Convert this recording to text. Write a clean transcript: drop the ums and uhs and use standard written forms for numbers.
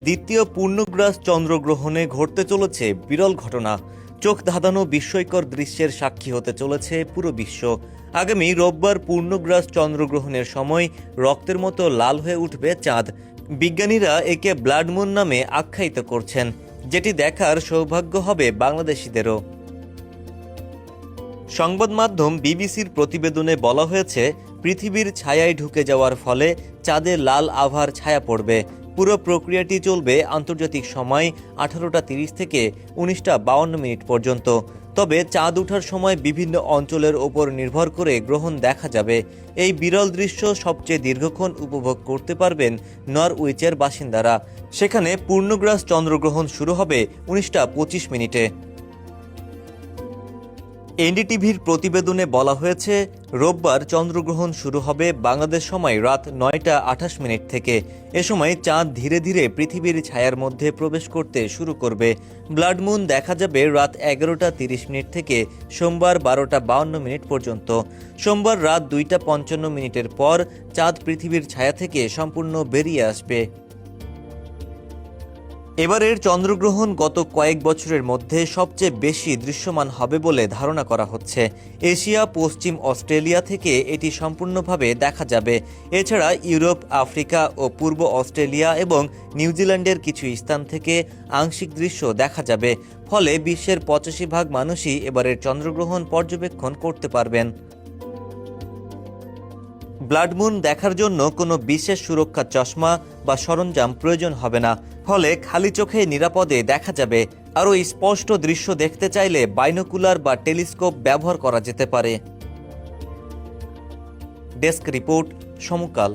দ্বিতীয় পূর্ণগ্রাস চন্দ্রগ্রহণে ঘটতে চলেছে বিরল ঘটনা। চোখ ধাঁধানো বিস্ময়কর দৃশ্যের সাক্ষী হতে চলেছে পুরো বিশ্ব। আগামী রোববার পূর্ণগ্রাস চন্দ্রগ্রহণের সময় রক্তের মতো লাল হয়ে উঠবে চাঁদ। বিজ্ঞানীরা একে ব্লাড মুন নামে আখ্যায়িত করছেন, যেটি দেখার সৌভাগ্য হবে বাংলাদেশিদেরও। সংবাদ মাধ্যম বিবিসির প্রতিবেদনে বলা হয়েছে, পৃথিবীর ছায়ায় ঢুকে যাওয়ার ফলে চাঁদে লাল আভার ছায়া পড়বে। পুরো প্রক্রিয়াটি চলবে আন্তর্জাতিক সময় 18:30 থেকে 19:52 পর্যন্ত। তবে চাঁদ ওঠার সময় বিভিন্ন অঞ্চলের ওপর নির্ভর করে গ্রহণ দেখা যাবে। এই বিরল দৃশ্য সবচেয়ে দীর্ঘক্ষণ উপভোগ করতে পারবেন নরউইচের বাসিন্দারা। সেখানে পূর্ণগ্রাস চন্দ্রগ্রহণ শুরু হবে 19:25। এনডিটিভির প্রতিবেদনে বলা হয়েছে, রোববার চন্দ্রগ্রহণ শুরু হবে বাংলাদেশ সময় রাত 9:28 থেকে। এ সময় চাঁদ ধীরে ধীরে পৃথিবীর ছায়ার মধ্যে প্রবেশ করতে শুরু করবে। ব্লাড মুন দেখা যাবে রাত 11:30 থেকে সোমবার 12:52 পর্যন্ত। সোমবার রাত 2:55 পর চাঁদ পৃথিবীর ছায়া থেকে সম্পূর্ণ বেরিয়ে আসবে। এবারের চন্দ্রগ্রহণ গত কয়েক বছরের মধ্যে সবচেয়ে বেশি দৃশ্যমান হবে বলে ধারণা করা হচ্ছে। এশিয়া, পশ্চিম অস্ট্রেলিয়া থেকে এটি সম্পূর্ণভাবে দেখা যাবে। এছাড়া ইউরোপ, আফ্রিকা ও পূর্ব অস্ট্রেলিয়া এবং নিউজিল্যান্ডের কিছু স্থান থেকে আংশিক দৃশ্য দেখা যাবে। ফলে বিশ্বের 85% মানুষই এবারের চন্দ্রগ্রহণ পর্যবেক্ষণ করতে পারবেন। ব্লাড মুন দেখার জন্য কোনো বিশেষ সুরক্ষা চশমা বা সরঞ্জাম প্রয়োজন হবে না। ফলে খালি চোখে নিরাপদে দেখা যাবে। আরও স্পষ্ট দৃশ্য দেখতে চাইলে বাইনোকুলার বা টেলিস্কোপ ব্যবহার করা যেতে পারে। ডেস্ক রিপোর্ট, সমকাল।